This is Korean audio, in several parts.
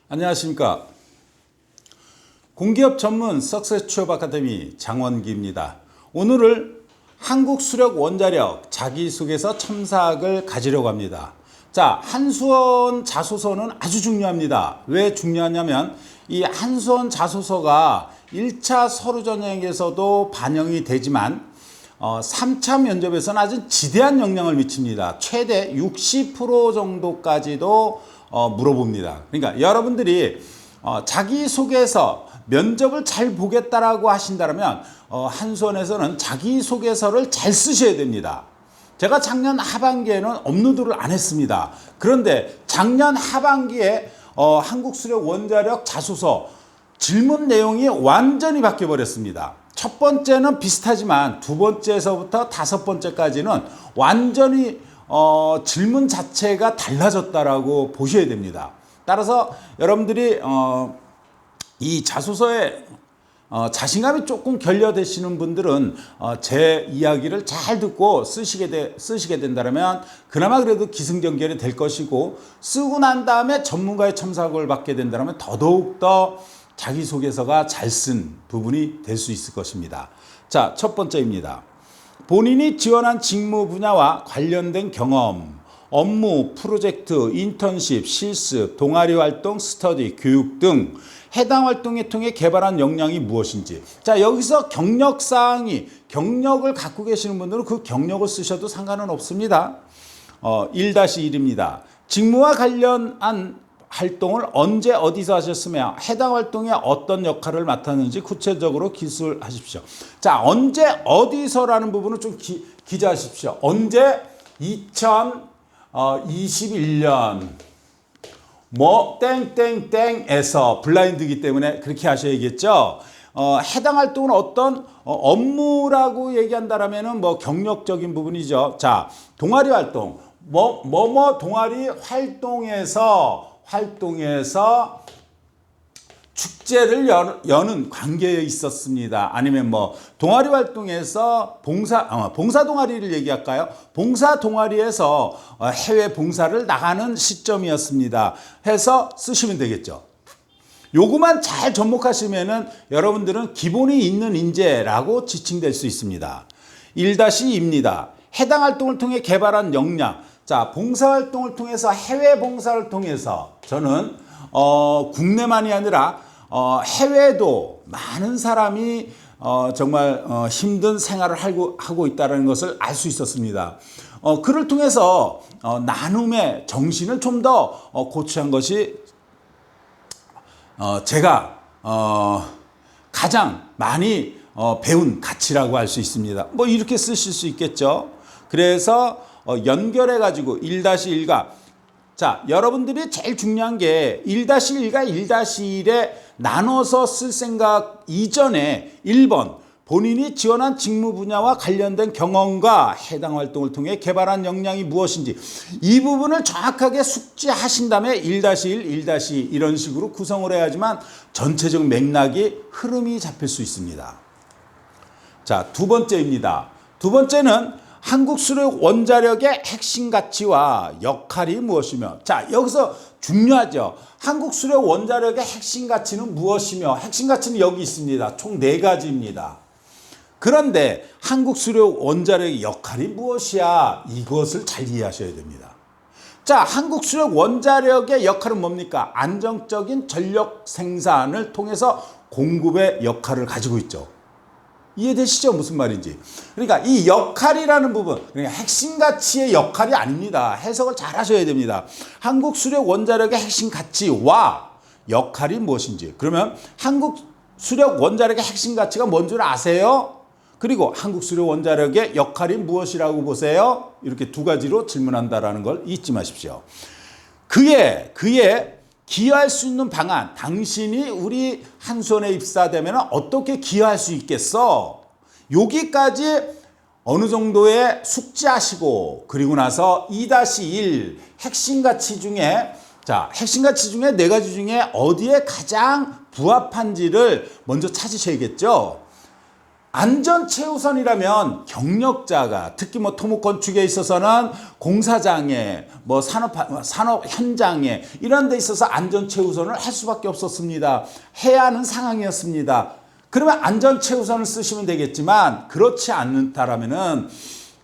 안녕하십니까. 공기업 전문 석세스 취업 아카데미 장원기입니다. 오늘은 한국 수력 원자력 자기소개서 첨삭을 가지려고 합니다. 자, 한수원 자소서는 아주 중요합니다. 왜 중요하냐면 이 한수원 자소서가 1차 서류전형에서도 반영이 되지만 3차 면접에서는 아주 지대한 영향을 미칩니다. 최대 60% 정도까지도 물어봅니다. 그러니까 여러분들이 자기소개서 면접을 잘 보겠다라고 하신다면 한수원에서는 자기소개서를 잘 쓰셔야 됩니다. 제가 작년 하반기에는 업로드를 안 했습니다. 그런데 작년 하반기에 한국수력 원자력 자소서 질문 내용이 완전히 바뀌어 버렸습니다. 첫 번째는 비슷하지만 두 번째에서부터 다섯 번째까지는 완전히 질문 자체가 달라졌다라고 보셔야 됩니다. 따라서 여러분들이 이 자소서에 자신감이 조금 결여되시는 분들은 제 이야기를 잘 듣고 쓰시게 된다면 그나마 그래도 기승전결이 될 것이고, 쓰고 난 다음에 전문가의 첨삭을 받게 된다면 더더욱더 자기소개서가 잘 쓴 부분이 될 수 있을 것입니다. 자, 첫 번째입니다. 본인이 지원한 직무 분야와 관련된 경험, 업무, 프로젝트, 인턴십, 실습, 동아리 활동, 스터디, 교육 등 해당 활동을 통해 개발한 역량이 무엇인지. 자, 여기서 경력사항이, 경력을 갖고 계시는 분들은 그 경력을 쓰셔도 상관은 없습니다. 1-1입니다. 직무와 관련한 활동을 언제 어디서 하셨으며 해당 활동에 어떤 역할을 맡았는지 구체적으로 기술하십시오. 자, 언제 어디서라는 부분은 좀 기자하십시오. 언제 2021년 뭐 땡땡땡에서 블라인드이기 때문에 그렇게 하셔야겠죠. 해당 활동은 어떤 업무라고 얘기한다라면은 뭐 경력적인 부분이죠. 자, 동아리 활동 뭐뭐 동아리 활동에서 축제를 여는 관계에 있었습니다. 아니면 뭐 동아리 활동에서 봉사 동아리를 얘기할까요? 봉사 동아리에서 해외 봉사를 나가는 시점이었습니다. 해서 쓰시면 되겠죠. 요거만 잘 접목하시면은 여러분들은 기본이 있는 인재라고 지칭될 수 있습니다. 1-2입니다. 해당 활동을 통해 개발한 역량. 자, 봉사활동을 통해서, 해외 봉사를 통해서 저는 국내만이 아니라 해외도 많은 사람이 정말 힘든 생활을 하고 있다는 것을 알 수 있었습니다. 그를 통해서 나눔의 정신을 좀 더 고취한 것이 제가 가장 많이 배운 가치라고 할 수 있습니다. 뭐 이렇게 쓰실 수 있겠죠. 그래서 연결해 가지고 1-1과, 자, 여러분들이 제일 중요한 게 1-1과 1-1에 나눠서 쓸 생각 이전에 1번 본인이 지원한 직무 분야와 관련된 경험과 해당 활동을 통해 개발한 역량이 무엇인지, 이 부분을 정확하게 숙지하신 다음에 1-1, 1-2 이런 식으로 구성을 해야지만 전체적 맥락이, 흐름이 잡힐 수 있습니다. 자, 두 번째입니다. 두 번째는 한국수력 원자력의 핵심 가치와 역할이 무엇이며. 자, 여기서 중요하죠. 한국수력 원자력의 핵심 가치는 무엇이며. 핵심 가치는 여기 있습니다. 총 4가지입니다. 그런데 한국수력 원자력의 역할이 무엇이야? 이것을 잘 이해하셔야 됩니다. 자, 한국수력 원자력의 역할은 뭡니까? 안정적인 전력 생산을 통해서 공급의 역할을 가지고 있죠. 이해되시죠? 무슨 말인지. 그러니까 이 역할이라는 부분, 그러니까 핵심 가치의 역할이 아닙니다. 해석을 잘 하셔야 됩니다. 한국 수력 원자력의 핵심 가치와 역할이 무엇인지. 그러면 한국 수력 원자력의 핵심 가치가 뭔 줄 아세요? 그리고 한국 수력 원자력의 역할이 무엇이라고 보세요? 이렇게 두 가지로 질문한다라는 걸 잊지 마십시오. 그에 기여할 수 있는 방안, 당신이 우리 한수원에 입사되면 어떻게 기여할 수 있겠어? 여기까지 어느 정도의 숙지하시고, 그리고 나서 2-1 핵심 가치 중에, 자, 핵심 가치 중에 4가지 중에 어디에 가장 부합한지를 먼저 찾으셔야겠죠. 안전 최우선이라면 경력자가 특히 뭐 토목 건축에 있어서는 공사장에 뭐 산업 현장에 이런 데 있어서 안전 최우선을 할 수밖에 없었습니다. 해야 하는 상황이었습니다. 그러면 안전 최우선을 쓰시면 되겠지만 그렇지 않다라면은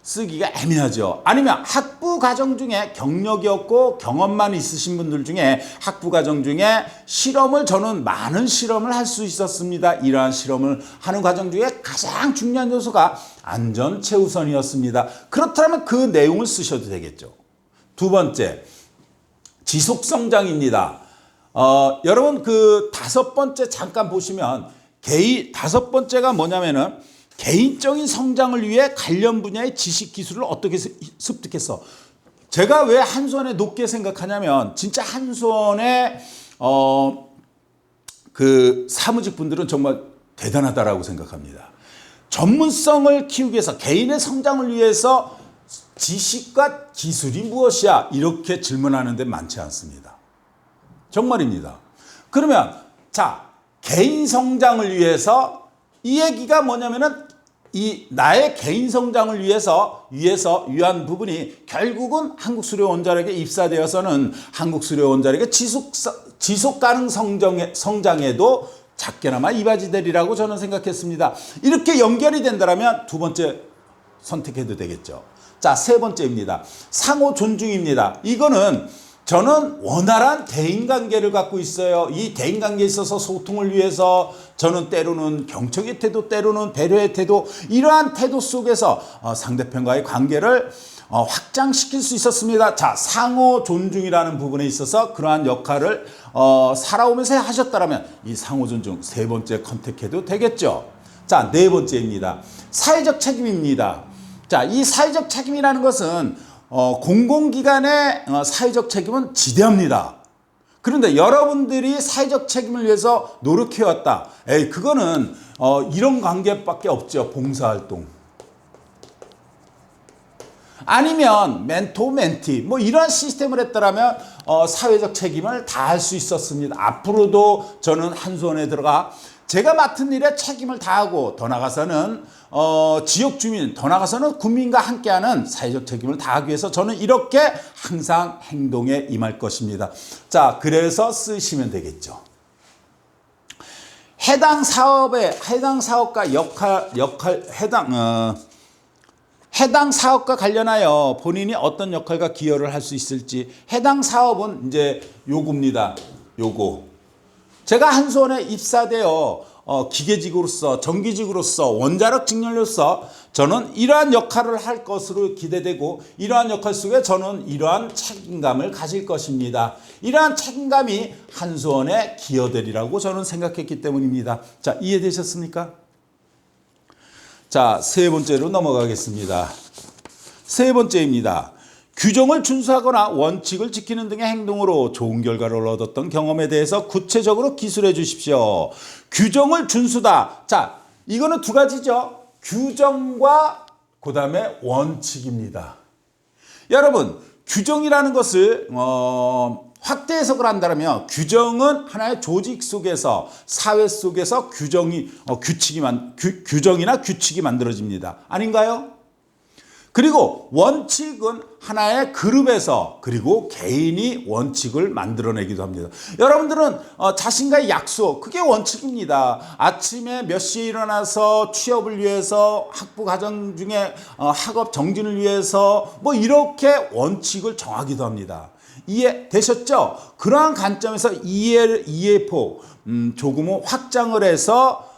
쓰기가 애매하죠. 아니면 학부 과정 중에 경력이 없고 경험만 있으신 분들 중에 학부 과정 중에 저는 많은 실험을 할 수 있었습니다. 이러한 실험을 하는 과정 중에 가장 중요한 요소가 안전 최우선이었습니다. 그렇다면 그 내용을 쓰셔도 되겠죠. 두 번째, 지속성장입니다. 여러분 그 다섯 번째 잠깐 보시면 다섯 번째가 뭐냐면은 개인적인 성장을 위해 관련 분야의 지식 기술을 어떻게 습득했어. 제가 왜 한수원에 높게 생각하냐면 진짜 한수원의 그 사무직 분들은 정말 대단하다라고 생각합니다. 전문성을 키우기 위해서 개인의 성장을 위해서 지식과 기술이 무엇이야 이렇게 질문하는 데 많지 않습니다. 정말입니다. 그러면 자 개인 성장을 위해서 이 얘기가 뭐냐면은 이 나의 개인 성장을 위한 부분이 결국은 한국수료원자력에 입사되어서는 한국수료원자력의 지속 가능 성장에도 작게나마 이바지되리라고 저는 생각했습니다. 이렇게 연결이 된다면 두 번째 선택해도 되겠죠. 자, 세 번째입니다. 상호 존중입니다. 이거는 저는 원활한 대인관계를 갖고 있어요. 이 대인관계에 있어서 소통을 위해서 저는 때로는 경청의 태도, 때로는 배려의 태도, 이러한 태도 속에서 상대편과의 관계를 확장시킬 수 있었습니다. 자, 상호 존중이라는 부분에 있어서 그러한 역할을 살아오면서 하셨다면 이 상호 존중 세 번째 컨택해도 되겠죠. 자, 네 번째입니다. 사회적 책임입니다. 자, 이 사회적 책임이라는 것은 공공기관의 사회적 책임은 지대합니다. 그런데 여러분들이 사회적 책임을 위해서 노력해왔다. 그거는 이런 관계밖에 없죠. 봉사활동. 아니면 멘토 멘티 뭐 이런 시스템을 했더라면 사회적 책임을 다할 수 있었습니다. 앞으로도 저는 한수원에 들어가 제가 맡은 일에 책임을 다하고 더 나아가서는 지역 주민, 더 나아가서는 국민과 함께하는 사회적 책임을 다하기 위해서 저는 이렇게 항상 행동에 임할 것입니다. 자, 그래서 쓰시면 되겠죠. 해당 사업과 해당 사업과 관련하여 본인이 어떤 역할과 기여를 할 수 있을지. 해당 사업은 이제 요구입니다. 요구. 제가 한수원에 입사되어 기계직으로서 전기직으로서 원자력 직렬로서 저는 이러한 역할을 할 것으로 기대되고 이러한 역할 속에 저는 이러한 책임감을 가질 것입니다. 이러한 책임감이 한수원에 기여되리라고 저는 생각했기 때문입니다. 자, 이해되셨습니까? 자, 세 번째로 넘어가겠습니다. 세 번째입니다. 규정을 준수하거나 원칙을 지키는 등의 행동으로 좋은 결과를 얻었던 경험에 대해서 구체적으로 기술해 주십시오. 규정을 준수다. 자, 이거는 두 가지죠. 규정과 그다음에 원칙입니다. 여러분, 규정이라는 것을 확대 해석을 한다면 규정은 하나의 조직 속에서 사회 속에서 규정이나 규칙이 만들어집니다. 아닌가요? 그리고 원칙은 하나의 그룹에서 그리고 개인이 원칙을 만들어내기도 합니다. 여러분들은 자신과의 약속, 그게 원칙입니다. 아침에 몇 시에 일어나서 취업을 위해서 학부 과정 중에 학업 정진을 위해서 뭐 이렇게 원칙을 정하기도 합니다. 이해되셨죠? 그러한 관점에서 이해폭 조금은 확장을 해서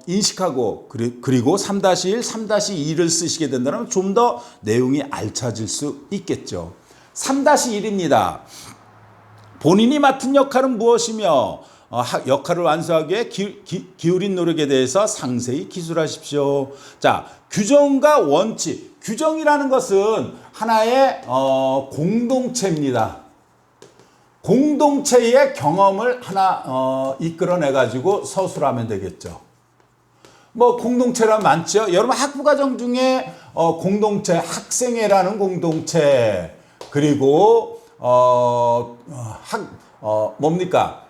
인식하고 그리고 3-1, 3-2를 쓰시게 된다면 좀 더 내용이 알차질 수 있겠죠. 3-1입니다. 본인이 맡은 역할은 무엇이며 역할을 완수하기 위해 기울인 노력에 대해서 상세히 기술하십시오. 자, 규정과 원칙. 규정이라는 것은 하나의 공동체입니다. 공동체의 경험을 하나 이끌어내 가지고 서술하면 되겠죠. 뭐 공동체란 많죠. 여러분 학부과정 중에 공동체, 학생회라는 공동체, 그리고 뭡니까?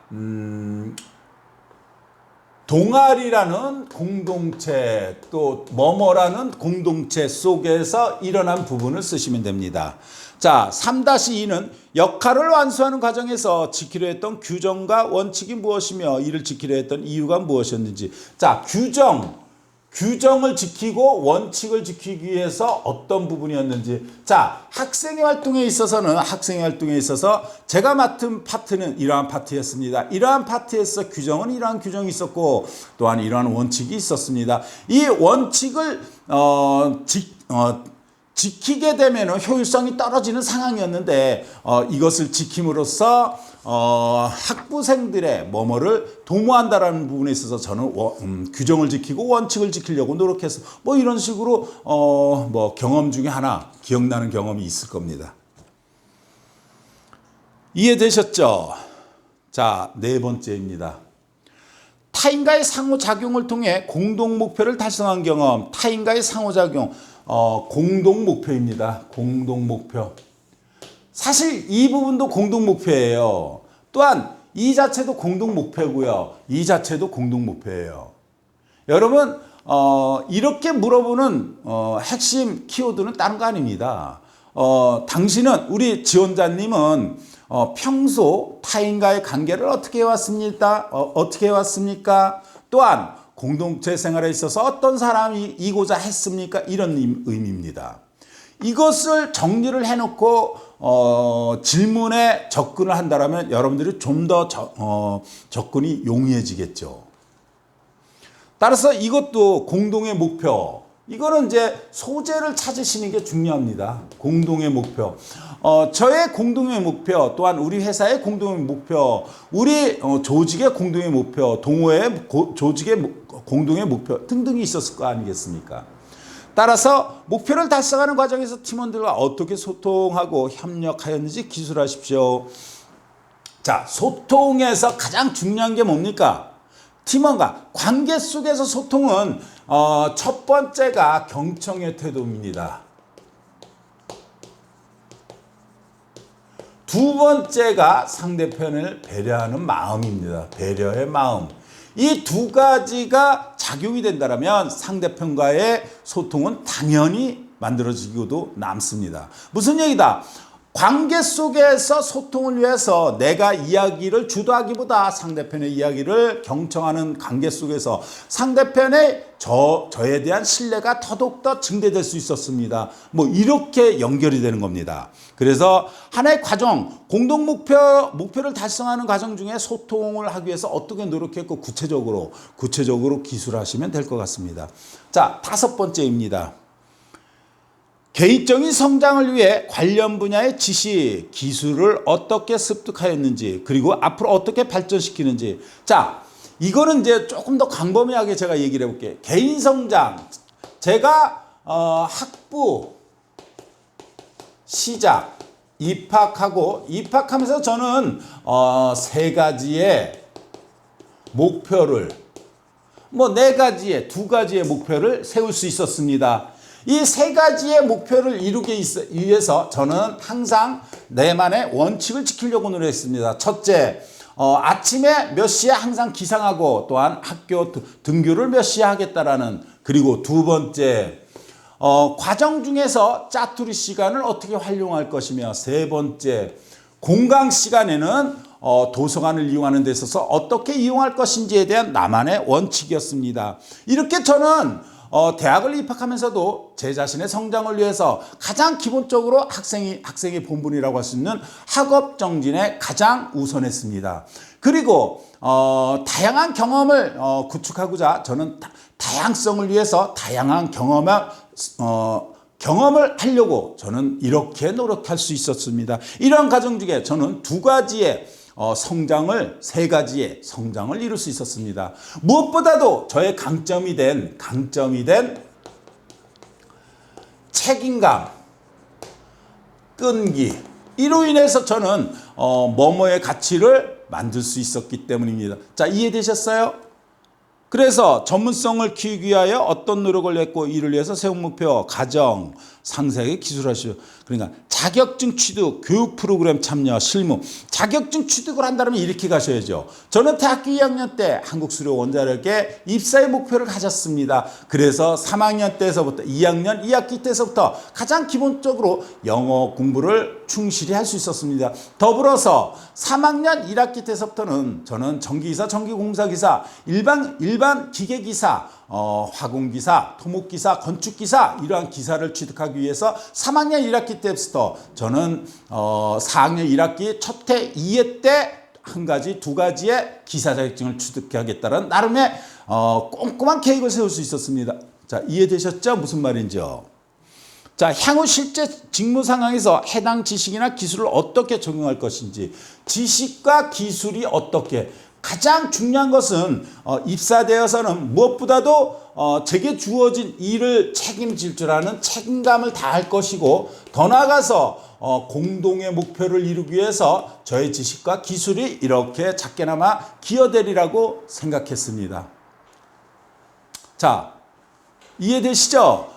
동아리라는 공동체 또 뭐뭐라는 공동체 속에서 일어난 부분을 쓰시면 됩니다. 자, 3-2는 역할을 완수하는 과정에서 지키려 했던 규정과 원칙이 무엇이며 이를 지키려 했던 이유가 무엇이었는지. 자, 규정을 지키고 원칙을 지키기 위해서 어떤 부분이었는지. 자, 학생의 활동에 있어서 제가 맡은 파트는 이러한 파트였습니다. 이러한 파트에서 규정은 이러한 규정이 있었고 또한 이러한 원칙이 있었습니다. 이 원칙을 지키게 되면 효율성이 떨어지는 상황이었는데 이것을 지킴으로써 학부생들의 뭐뭐를 도모한다라는 부분에 있어서 저는 규정을 지키고 원칙을 지키려고 노력해서 뭐 이런 식으로 뭐 경험 중에 하나 기억나는 경험이 있을 겁니다. 이해되셨죠? 자, 4번째입니다. 타인과의 상호작용을 통해 공동 목표를 달성한 경험. 타인과의 상호작용, 공동 목표입니다. 공동 목표. 사실 이 부분도 공동 목표예요. 또한 이 자체도 공동 목표고요. 이 자체도 공동 목표예요. 여러분, 이렇게 물어보는 핵심 키워드는 다른 거 아닙니다. 당신은, 우리 지원자님은 평소 타인과의 관계를 어떻게 해왔습니까? 또한 공동체 생활에 있어서 어떤 사람이고자 했습니까? 이런 의미입니다. 이것을 정리를 해놓고 질문에 접근을 한다면 여러분들이 좀 더 접근이 용이해지겠죠. 따라서 이것도 공동의 목표. 이거는 이제 소재를 찾으시는 게 중요합니다. 공동의 목표. 저의 공동의 목표, 또한 우리 회사의 공동의 목표, 우리 조직의 공동의 목표, 동호회 조직의 공동의 목표 등등이 있었을 거 아니겠습니까? 따라서 목표를 달성하는 과정에서 팀원들과 어떻게 소통하고 협력하였는지 기술하십시오. 자, 소통에서 가장 중요한 게 뭡니까? 팀원과 관계 속에서 소통은 첫 번째가 경청의 태도입니다. 두 번째가 상대편을 배려하는 마음입니다. 배려의 마음. 이 두 가지가 작용이 된다면 상대편과의 소통은 당연히 만들어지고도 남습니다. 무슨 얘기다? 관계 속에서 소통을 위해서 내가 이야기를 주도하기보다 상대편의 이야기를 경청하는 관계 속에서 상대편의 저에 대한 신뢰가 더더욱더 증대될 수 있었습니다. 뭐 이렇게 연결이 되는 겁니다. 그래서 하나의 과정, 공동 목표를 달성하는 과정 중에 소통을 하기 위해서 어떻게 노력했고 구체적으로 기술하시면 될 것 같습니다. 자, 5번째입니다. 개인적인 성장을 위해 관련 분야의 지식, 기술을 어떻게 습득하였는지, 그리고 앞으로 어떻게 발전시키는지. 자, 이거는 이제 조금 더 광범위하게 제가 얘기를 해볼게요. 개인 성장. 제가 학부 시작, 입학하면서 저는 3가지의 목표를, 뭐 4가지의, 2가지의 목표를 세울 수 있었습니다. 이 3가지의 목표를 이루기 위해서 저는 항상 내만의 원칙을 지키려고 노력했습니다. 첫째, 아침에 몇 시에 항상 기상하고 또한 학교 등교를 몇 시에 하겠다라는. 그리고 2번째, 과정 중에서 짜투리 시간을 어떻게 활용할 것이며, 3번째, 공강 시간에는 도서관을 이용하는 데 있어서 어떻게 이용할 것인지에 대한 나만의 원칙이었습니다. 이렇게 저는 대학을 입학하면서도 제 자신의 성장을 위해서 가장 기본적으로 학생의 본분이라고 할 수 있는 학업 정진에 가장 우선했습니다. 그리고 다양한 경험을 구축하고자 저는 다양성을 위해서 다양한 경험을 하려고 저는 이렇게 노력할 수 있었습니다. 이런 과정 중에 저는 2가지의 성장을, 3가지의 성장을 이룰 수 있었습니다. 무엇보다도 저의 강점이 된 책임감, 끈기, 이로 인해서 저는 뭐뭐의 가치를 만들 수 있었기 때문입니다. 자, 이해되셨어요? 그래서 전문성을 키우기 위하여 어떤 노력을 했고 이를 위해서 세운 목표, 가정, 상세하게 기술하시오. 그러니까 자격증 취득, 교육 프로그램 참여, 실무. 자격증 취득을 한다면 이렇게 가셔야죠. 저는 대학교 2학년 때 한국수력원자력에 입사의 목표를 가졌습니다. 그래서 3학년 때에서부터 2학년 2학기 때에서부터 가장 기본적으로 영어 공부를 충실히 할 수 있었습니다. 더불어서 3학년 1학기 때서부터는 저는 전기기사, 전기공사기사, 일반 기계기사, 화공기사, 토목기사, 건축기사 이러한 기사를 취득하기 위해서 3학년 1학기 때부터 저는 4학년 1학기 첫 해 2회 때 두 가지의 기사 자격증을 취득하겠다는 나름의 꼼꼼한 계획을 세울 수 있었습니다. 자, 이해되셨죠? 무슨 말인지요? 자, 향후 실제 직무 상황에서 해당 지식이나 기술을 어떻게 적용할 것인지, 지식과 기술이 어떻게, 가장 중요한 것은 입사되어서는 무엇보다도 제게 주어진 일을 책임질 줄 아는 책임감을 다할 것이고, 더 나아가서 공동의 목표를 이루기 위해서 저의 지식과 기술이 이렇게 작게나마 기여되리라고 생각했습니다. 자, 이해되시죠?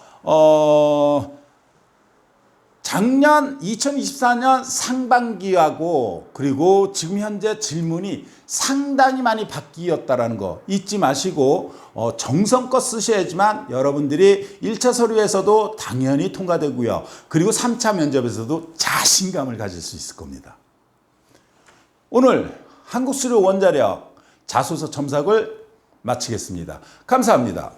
작년 2024년 상반기하고 그리고 지금 현재 질문이 상당히 많이 바뀌었다는 거 잊지 마시고 정성껏 쓰셔야지만 여러분들이 1차 서류에서도 당연히 통과되고요. 그리고 3차 면접에서도 자신감을 가질 수 있을 겁니다. 오늘 한국수력원자력 자소서 첨삭을 마치겠습니다. 감사합니다.